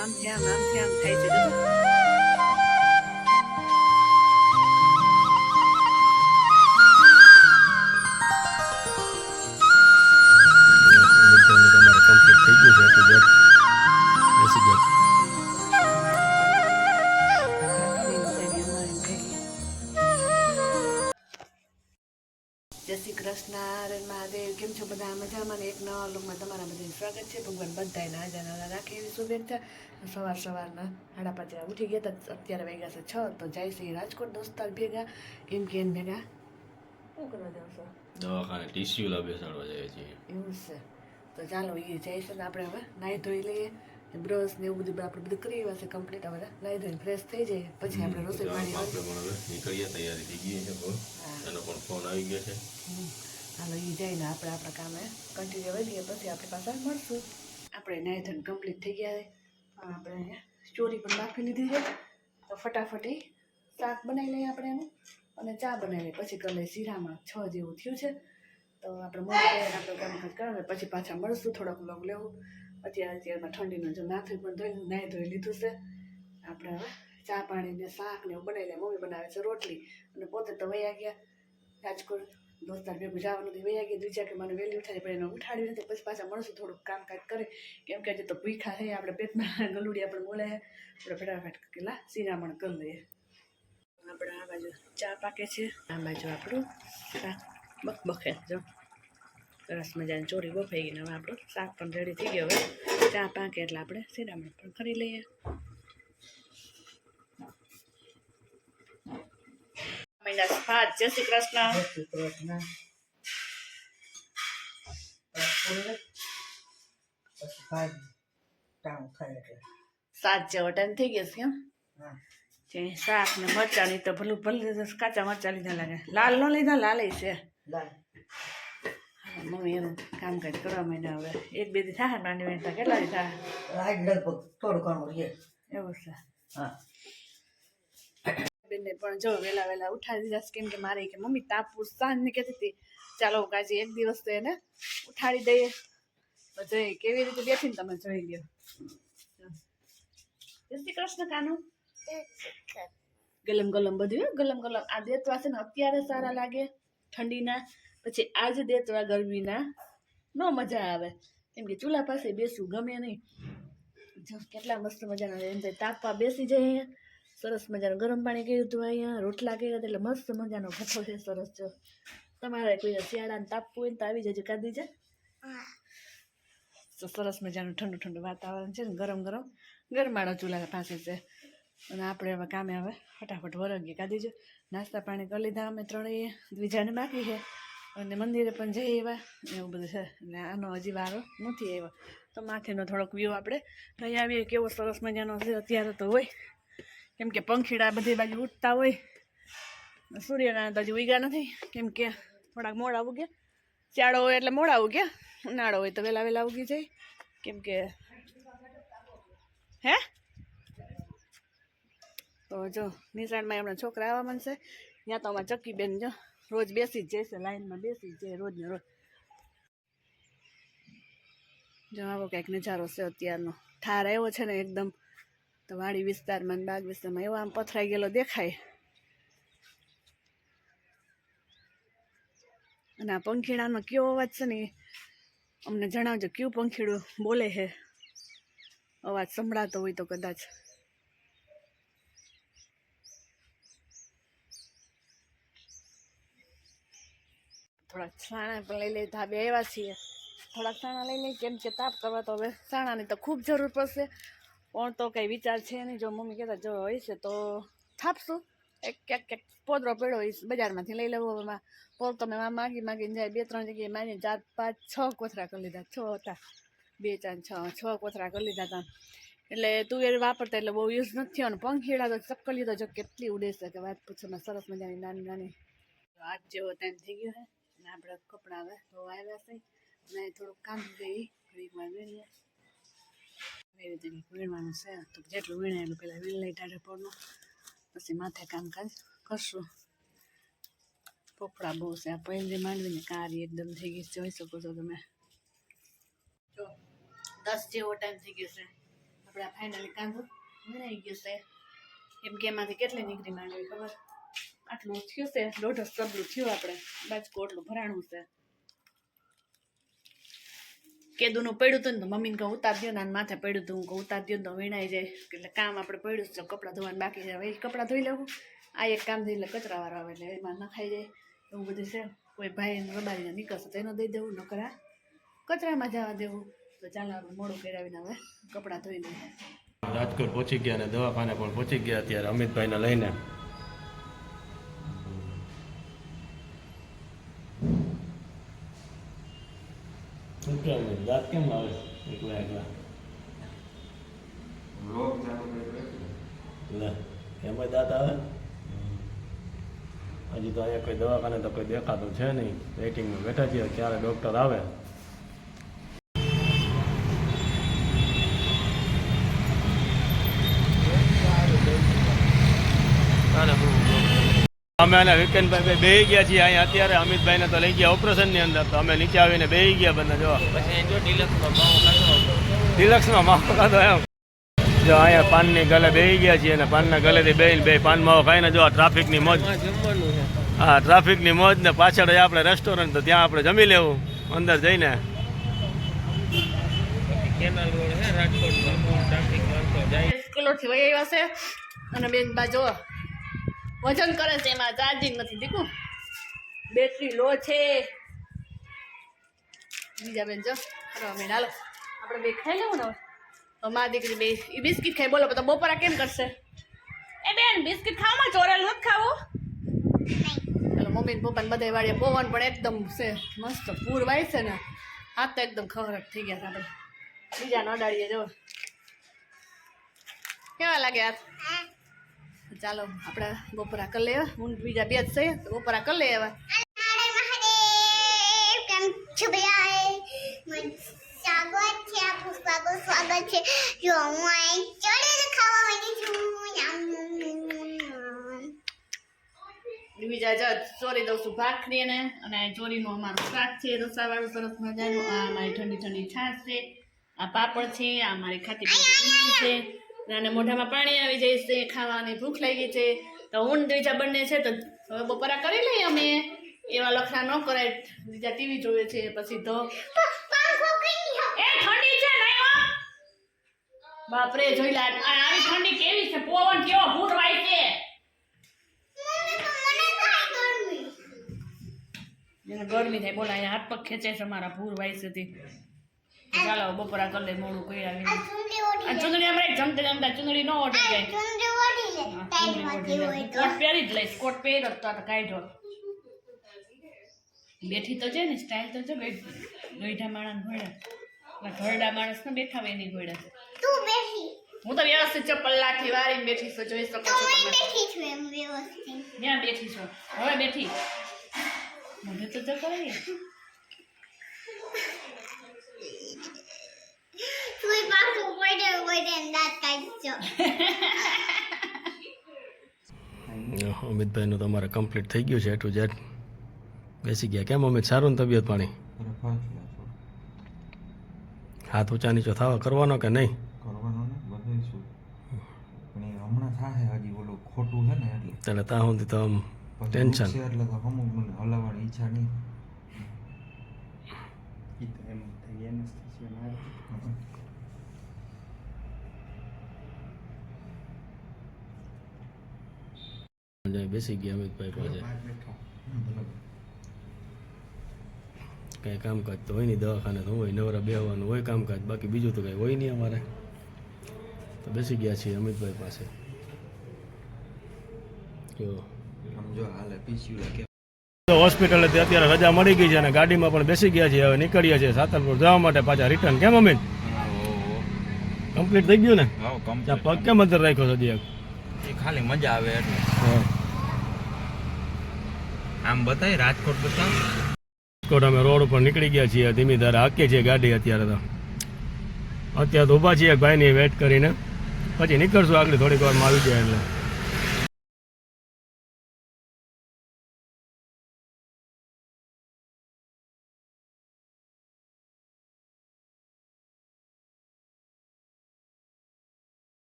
આમ થાય છે બધું. તમારે કમ્પ્લીટ થઈ ગયું છે તો બેસી ગયા. જય શ્રી કૃષ્ણ, નારાયણ મહાદેવ. કેમ છો બધા? મજામાં. એક નવા લોકમાં તમારા બધાનું સ્વાગત છે. ભગવાન બધાને આજા રાખે એવી શુભેચ્છા. સવારના 5:30 ઉઠી ગયા હતા. અત્યારે વાગ્યા છે 6. તો જાય છે રાજકોટ દોસ્તાર ભેગા. કેમ કે એને ભેગા શું કરવા જાવ છો? દવાખાને ટીસ્યુ બેસાડવા જાય છે. એવું છે. તો ચાલો એ જાય છે. આપણે હવે નાહી ધોઈ લઈએ, બ્રશ ને એવું બધું આપણે બધું કરી છે કમ્પ્લીટ. હવે નાહી ધોઈને ફ્રેશ થઈ જાય પછી આપણે રસોઈ પાણી આપણે પણ હવે નીકળીએ, તૈયારી થઈ ગઈ છે. એનો પણ ફોન આવી ગયો છે. હાલો એ જઈને આપણે આપણા કામે કન્ટિન્યુ વધીએ પછી આપણે પાછા મળશું. આપણે નાહી ધોઈને કમ્પ્લીટ થઈ ગયા છે. આપણે અહીંયા ચોરી પણ બાફી લીધી છે. તો ફટાફટી શાક બનાવી લઈએ આપણે એનું અને ચા બનાવી લઈએ. પછી કરી લઈએ શીરામાં 6 જેવું થયું છે. તો આપણે મોડું આપણે કામકાજ કરાવે પછી પાછા મળશું. થોડોક લોગ લેવું. અત્યારમાં ઠંડીનું જો માથું પણ નાહી ધોઈ લીધું છે. આપણે હવે ચા પાણી ને શાક ને એવું બનાવી લે. મમ્મી બનાવે છે રોટલી અને પોતે તો વયા ગયા રાજકોટ દોસ્તાર ભેગું જવાનું હતું. વયા ગયા દ્વિજા કે મને વહેલી ઉઠાડી પણ એને ઉઠાડી નથી. પછી પાછા મળશું થોડુંક કામકાજ કરે કેમ કે હજી તો ભૂખા છે આપણે. પેટમાં ગલુડિયા પણ બોલે છે. આપણે ફટાફટ કેટલા શિરામણ કરી લઈએ. આપણે આ બાજુ ચા પાકે છે, આ બાજુ આપણું શાક બખે જો સરસ મજાની ચોરી બફાઈ ગઈ. હવે આપણું શાક પણ રેડી થઈ ગયો. હવે ચા પાકે એટલે આપણે શિરામણ પણ કરી લઈએ. જય શ્રી કૃષ્ણ. સાત જેવો ટાઈમ થઈ ગયો છે એમ. શાક ને મરચાં તો ભલું કાચા મરચાં લીધા લાગે. લાલ ન લીધા, લાલ છે. મમ્મી એનું કામકાજ કરવા માંડ્યા. હવે 1-2 દી થાય માંડી માંડતા કેટલા દી થાય થોડું ઘણું એવું છે. હા બેનને પણ જો વહેલા ઉઠાડી દીધા કેમ કે મારે કે મમ્મી તાપુ સાંજ ને કહેતી હતી ચાલો કાજી એક દિવસ તો એને ઉઠાડી દઈએ. તો જોઈ કેવી રીતે બેઠીને તમે જોઈ લ્યો. જય શ્રી કૃષ્ણ કાનું. ગલમ ગલમ બધું ગલમ આ દેતવા છે ને અત્યારે સારા લાગે ઠંડીના. પછી આજ દેતવા ગરમીના નો મજા આવે કેમ કે ચૂલા પાસે બેસવું ગમે નહીં. કેટલા મસ્ત મજાના એમ તાપવા બેસી જાય. સરસ મજાનું ગરમ પાણી કર્યું હતું અહીંયા, રોટલા કર્યા એટલે મસ્ત મજાનો ભઠ્ઠો છે સરસ. જો તમારે કોઈ શિયાળાને તાપવું હોય તો આવી જજો કાઢી છે. તો સરસ મજાનું ઠંડુ વાતાવરણ છે ને ગરમ ગરમાળો ચૂલા પાસે છે. અને આપણે હવે કામે હવે ફટાફટ વરગીએ કાઢી જો. નાસ્તા પાણી કરી લીધા અમે ત્રણેય. દ્વિજાને બાકી છે અને મંદિરે પણ જઈએ એવા એવું બધું છે. અને આનો હજી વારો નથી આવ્યો તો માથેનો થોડોક વ્યૂ આપણે લઈ આવીએ. કેવો સરસ મજાનો છે અત્યારે તો હોય કેમ કે પંખીડા બધી બાજુ ઉઠતા હોય. સૂર્યનારાયણ હજી ઉગ્યા નથી કેમ કે થોડાક મોડા ઉગ્યા. શિયાળો હોય એટલે મોડા ઉગ્યા, ઉનાળો હોય તો વહેલા ઉગી જાય કેમ કે હે. તો જો નિશાળમાં હમણાં છોકરા આવવા માંડશે. ત્યાં તો અમારે ચક્કી બેન જો રોજ બેસી જ જશે, લાઈનમાં બેસી જ જાય રોજને રોજ. જો આવો કંઈક નજારો છે અત્યારનો. ઠાર આવ્યો છે ને એકદમ. તો વાડી વિસ્તારમાં બાગ વિસ્તારમાં એવો આમ પથરાઈ ગયેલો દેખાય. અને આ પંખીડાનો કયો અવાજ છે ને અમને જણાવજો. કયું પંખીડું બોલે છે, અવાજ સંભળાતો હોય તો કદાચ. થોડાક સાણા પણ લઈ લઈ. ધાબે આવ્યા છીએ, થોડાક સાણા લઈ લઈ કેમ કે તાપ કરવા તો હવે સાણાની તો ખૂબ જરૂર પડશે. પણ તો કંઈ વિચાર છે નહીં. જો મમ્મી કહેતા જો હોય છે તો થાપશું. ક્યાંક પોદરો પડ્યો હોય બજારમાંથી લઈ લેવો. હવે પોર તમે માગીને જાય 2-3 જગ્યાએ મારીને 4-5-6 કોથરા કરી લીધા. 6 હતા, 2-4-6 કોથરા કરી લીધા હતા. એટલે તુવેર વાપરતા એટલે બહુ યુઝ નથી થયો. અને પંખીડા તો ચક્કલી તો જો કેટલી ઉડે છે કે વાત પૂછોમાં. સરસ મજાની નાની આજ જેવો ટાઈમ થઈ ગયો છે અને આપણે કપડાં હવે ધોવા આવ્યા છે અને થોડુંક કામ ગઈ ઘડીકમાં વીણીએ. એવી રીતે વીણવાનું છે તો જેટલું વીણે એટલું પહેલાં વીણ લઈ ટાઢેપોરનું. પછી માથે કામકાજ કરશું. પોપડા બહુ છે. આ પહેલી માંડવીને કારી એકદમ થઈ ગઈ જોઈ શકો છો તમે. જો 10 જેવો ટાઈમ થઈ ગયો છે. આપણે આ ફાઇનલી કાંદો બનાવી ગયો છે. એમ કે એમાંથી કેટલી નીકળી માંડવી ખબર? આટલું થયું છે, 1.5 કબલું થયું. આપણે બાજકો એટલું ભરાણું છે. કેદુનું પડ્યું હતું ને તો મમ્મીને કહું ઉતાર દો ને માથે પડ્યું હતું. હું કહું ઉતાર દો ને તો વીણાઈ જાય. એટલે કામ આપણે પડ્યું છે, કપડાં ધોવાનું બાકી છે. હવે એ કપડાં ધોઈ લેવું. આ એક કામ થઈ એટલે કચરાવાળો આવે એટલે એમાં નખાઈ જાય. એવું બધું છે. કોઈ ભાઈ રબારીને નીકળશે તો એનો દઈ દેવું, નકર આ કચરામાં જવા દેવું. તો ચાલો આપણે મોડું કરાવીને હવે કપડાં ધોઈ લઈએ. રાજકોટ પહોંચી ગયા અને દવાખાને પણ પહોંચી ગયા અત્યારે અમિતભાઈને લઈને. દાંત કેમ આવે એકલા એકલા? લે એમાં દાંત આવે? હજી તો અહીંયા કોઈ દવાખાને તો કોઈ દેખાતું છે નહીં. વેઇટિંગમાં બેઠા છીએ, ક્યારે ડૉક્ટર આવે. અમે અને વિકેનભાઈ બેસી ગયા છીએ અહીંયા અત્યારે. અમિતભાઈને તો લઈ ગયા ઓપરેશનની અંદર, તો અમે નીચે આવીને બેસી ગયા બંને. જો ડિલક્સમાં માવો ખાધો એમ. જો અહીંયા પાનની ગલે બેસી ગયા છીએ અને પાનના ગલેથી બેસીને બે પાન માવો ખાઈને જો આ ટ્રાફિકની મોજ. હા, ટ્રાફિકની મોજ ને પાછળ આપણે રેસ્ટોરન્ટ, તો ત્યાં આપણે જમી લેવું અંદર જઈને. સ્કૂલોથી વહી આવ્યા છે અને બેન બાજુ વજન કરે છે. એમાં ચાર્જિંગ નથી દીકું, બેટરી લો છે. બીજા બેન જો બેન હાલો આપણે બે ખાઈ લેવું ને. હવે મા દીકરી બે એ બિસ્કિટ ખાઈ. બોલો તો બપોરા કેમ કરશે? એ બેન બિસ્કિટ ખાવામાં ચોરેલ નથી ખાવું. ચાલો મમ્મી ને પપ્પા ને બધા વાળીએ પવન પણ એકદમ છે મસ્ત પૂર વાય છે ને. હાથ તો એકદમ ખવરાટ થઈ ગયા છે. આપણે બીજા નડાડીએ જો કેવા લાગે હાથ. ચાલો આપણે બપોરા કરી લેવા. હું બીજા બે જ છે તો બપોરા કરી લેવા. સ્વાગત છે. જો હું અહીં ચોરી ખાવા માંડી છું. બીજા જ ચોરી દઉં છું ભાખરી ને. અને ચોરીનું અમારું શાક છે રસાવાળું સરસ મજાનું. આ અમારી ઠંડી ઠંડી છાશ છે. આ પાપડ છે. આ અમારી ખાતી પીતી છે. અને મોઢામાં પાણી આવી જાય છે. ખાવાની ભૂખ લાગી છે તો હું બીજા બંને છે તો હવે બપોરા કરી લઈએ અમે. એવા લખણા ન કરાય. બીજા ટીવી જોવે છે પછી તો એ ઠંડી છે નહીં. બાપરે જોઈ લા આવી ઠંડી કેવી છે. પવન કેવો ભૂર વાય છે. એને ગરમી થાય. બોલા અહીંયા હાથ પગ ખેંચે છે મારા ભૂર વાય છે. ચાલો બપોરા કરી લે. મોડું કરી આવી. આ ચૂંદડી અમારે જમતે જમતા ચૂંદડી ન ઓઢી જાય. કોટ પહેરી જ લઈશ. કોટ પહેર તો કાઢો. બેઠી તો છે ને સ્ટાઇલ તો છે. ગઈઢા માણસ ઘોડા ઘરડા માણસ ને બેઠા હોય એની ઘોડા. હું તો વ્યવસ્થિત ચપ્પલ લાઠી વાળીને બેઠી છું. જોઈ શકો છો તમે. ત્યાં બેઠી છો. હવે બેઠી મને તો જો કરે. અમિતભાઈનું તો અમારે કમ્પ્લીટ થઈ ગયું છે. એટલું જેટ બેસી ગયા. કેમ અમિત સારું ને તબિયત પાણી? હાથ ઊંચા નીચો થવા કરવાનો કે નહીં? કરવાનો ને બધું શું પણ એ હમણાં થાય હજી ઓલું ખોટું છે ને એટલે ત્યાં સુધી તો આમ ટેન્શન છે એટલે તો અમુક મને હલાવવાની ઈચ્છા નહીં. બેસી ગયા અમિતભાઈ પાસે. કાંઈ કામકાજ તો હોય નહીં. દવાખાને તો હોય નવરા બેહવાનું હોય કામકાજ. બાકી બીજું તો કાંઈ હોય નહીં અમારે. તો બેસી ગયા છીએ અમિતભાઈ પાસે. હોસ્પિટલે અત્યારે રજા મળી ગઈ છે અને ગાડીમાં પણ બેસી ગયા છીએ. હવે નીકળીએ છીએ સાતલપુર જવા માટે પાછા રિટર્ન. કેમ અમિત કમ્પ્લીટ થઈ ગયું ને? પગ કેમ અંદર રાખ્યો છે? ખાલી મજા આવે એટલે આમ બતાય રાજકોટ બતાવ. રાજકોટ અમે રોડ ઉપર નીકળી ગયા છીએ. ધીમી ધારે હાકીએ છીએ ગાડી. અત્યારે તો ઊભા છીએ ભાઈની વેટ કરીને. પછી નીકળશું આગળ થોડીક વારમાં આવી જાય એટલે.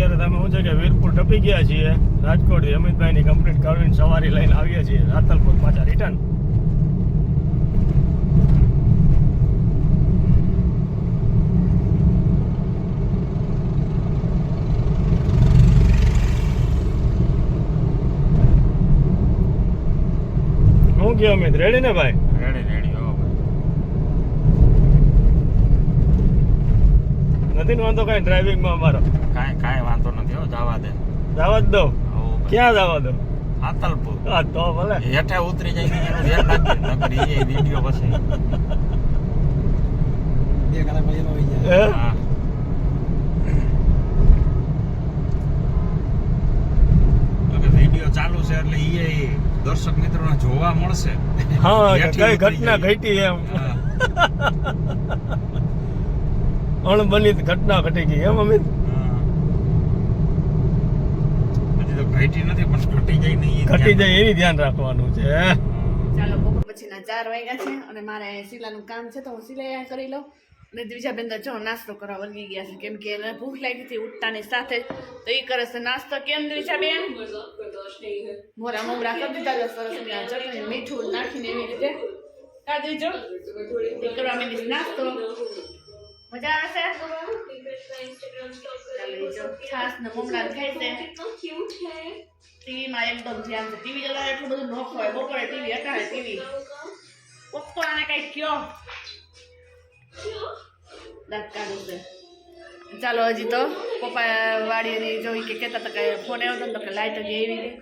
અત્યારે તમે શું છે કે વીરપુર ટપી ગયા છીએ રાજકોટ અમિતભાઈની કમ્પ્લીટ કરીને સવારી લઈને આવીએ છીએ રાતલપુર પાછા રિટર્ન. શું કે અમિત રેડી ને ભાઈ? રેડી હો નથી ને વાંધો કઈ ડ્રાઇવિંગમાં અમારો? કાંઈ વાંધો નથી હો, જવા દે. જવા જ દો. ક્યાં જવા દો? આતલપુર. હા તો ભલે. હેઠે ઉતરી જાય ને એનું ધ્યાન રાખજે, નકર ઈ વિડીયો પછી. હે? હા. તો કે વિડીયો ચાલુ છે એટલે ઈ દર્શક મિત્રોને જોવા મળશે. હા કે હેઠી કઈ ઉતરી ઘટના જાય. ઘટી એમ. હા. અણબની ઘટના ઘટી ગઈ એમ અમિત? હા. હજી તો ઘટી નથી પણ ઘટી જાય ને ઈ ઘટી ધ્યાન. જાય એની ધ્યાન રાખવાનું છે. ચાલો બપોર પછીના 4 વાગ્યા છે અને મારે સિલાઈનું કામ છે તો હું સિલાઈ કરી લઉં. અને દ્વિજા બેન તો જો નાસ્તો કરવા વળગી ગયા છે કેમ કે એને ભૂખ લાગી હતી ઉઠતાની સાથે તો એ કરે છે નાસ્તો. કેમ દ્વિજા બેન? મોરા મોગરા કરી દીધા છે સરસ મજાના ચટણી મીઠું નાખીને એવી રીતે કાઢી જો એ કરવા માંડી નાસ્તો. મજા આવશે. ચાલો એ જો છાસ ને મોગરા ખાય છે. ટીવીમાં એકદમ ધ્યાન છે. ટીવી જોવા એટલું બધું ન ખવાય. બપોરે ટીવી અટાણે ટીવી પપ્પો આને કઈ કયો દાંત કાઢું છે. ચાલો હજી તો પપ્પા વાડીની જોઈ કે કહેતા હતા કે ફોન આવ્યો હતો ને તો કે લાઇટ હજી એવી ગઈ.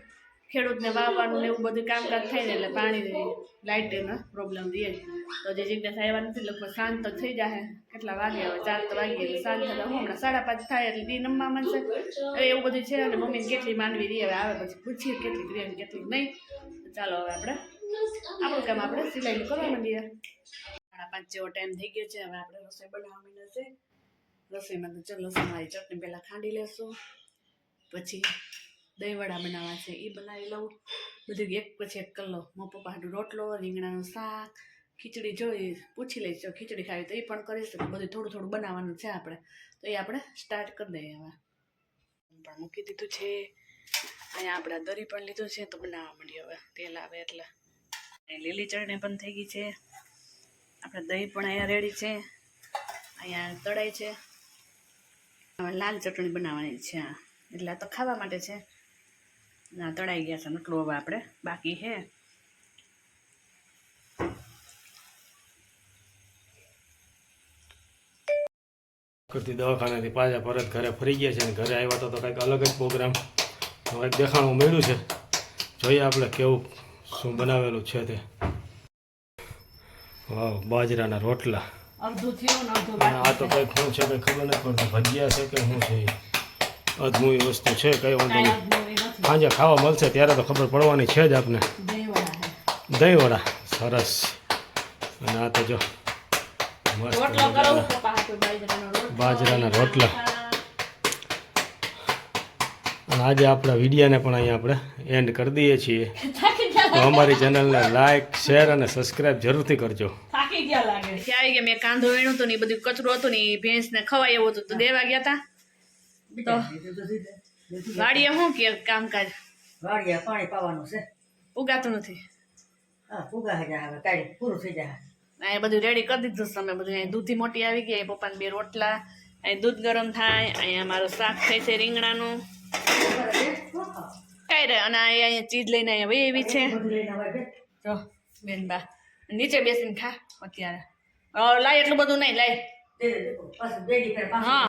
ખેડૂતને વાવવાનું ને એવું બધું કામકાજ થાય ને એટલે પાણીની લાઇટનો પ્રોબ્લેમ રહે. તો જે જગ્યા આવ્યા નથી લગભગ સાંજ તો થઈ જાય. કેટલા વાગે હવે 4 તો વાગી એટલે સાંજ થતા હું હમણાં 5:30 થાય એટલે દી નમવા માંડશે. હવે એવું બધું છે અને મમ્મીને કેટલી માનવી રહી હવે આવે પછી પૂછીએ કેટલી રહે ને કેટલી નહીં. ચાલો હવે આપણે આપણું કામ આપણે સિલાઈનું કરવા માંડીએ. 5:30 જેવો ટાઈમ થઈ ગયો છે. હવે આપણે રસોઈ બનાવવા માંડ્યા છે. રસોઈમાં તો ચલો લસણવાળી ચટણી પહેલાં ખાંડી લેશું, પછી દહીં વડા બનાવવા છે એ બનાવી લઉં. બધું એક પછી એક કરી લઉં. મારા પપ્પા હાટું રોટલો, રીંગણાનું શાક, ખીચડી જોઈ પૂછી લઈશ જો ખીચડી ખાવી તો એ પણ કરીશ. બધું થોડું થોડું બનાવવાનું છે આપણે તો એ આપણે સ્ટાર્ટ કરી દઈએ. હવે પણ મૂકી દીધું છે. અહીંયા આપણે દરી પણ લીધું છે તો બનાવવા માંડીએ. હવે તેલ આવે એટલે લીલી ચટણી પણ થઈ ગઈ છે. આપણે દહીં પણ અહીંયા રેડી છે. અહીંયા તળાઈ છે. હવે લાલ ચટણી બનાવવાની છે એટલે આ તો ખાવા માટે છે. ના તળાઈ ગયા છે નકલું હવે આપણે બાકી છે. કરતી દવાખાનાથી પાછા પરત ઘરે ફરી ગયા છે અને ઘરે આવ્યા તો કંઈક અલગ જ પ્રોગ્રામ કંઈક દેખાણું મળ્યું છે. જોઈએ આપણે કેવું શું બનાવેલું છે તે. વાવ, બાજરાના રોટલા. અડધું થયું ને અડધું અને આ તો કંઈક શું છે કંઈ ખબર નથી પડતી. ભજીયા છે કે શું છે? અધમૂવી વસ્તુ છે કઈ વાંધો નહીં. સાંજે ખાવા મળશે ત્યારે તો ખબર પડવાની છે જ આપને. દહીંવડા સરસ. અને આ તો જો મસ્ત બાજરાના રોટલા. અને આજે આપણા વિડીયોને પણ અહીંયા આપણે એન્ડ કરી દઈએ છીએ. તો અમારી ચેનલને લાઈક, શેર અને સબસ્ક્રાઈબ જરૂરથી કરજો. આવી ગયા મેં કાંદો વીણું હતું ને બધું કચરું હતું ને ભેંસને ખવાય એવું હતું તો દેવા ગયા હતા. તો વાડીએ શું કે કામકાજ વાડિયા પાણી પાવાનું છે. ઉગાતું નથી. હા ફુગા હે હવે કાઢી પૂરું થઈ જાય. અહીંયા બધું રેડી કરી દીધું છે તમે બધું. અહીંયા દૂધી મોટી આવી ગઈ. પપ્પાને 2 રોટલા. અહીં દૂધ ગરમ થાય. અહીંયા મારું શાક થાય છે રીંગણાનું. કઈ રે અને અહીંયા ચીજ લઈને અહીંયા એવી છે જો બેનબા નીચે બેસીને ખા અત્યારે. લાય એટલું બધું નહીં લાય. હા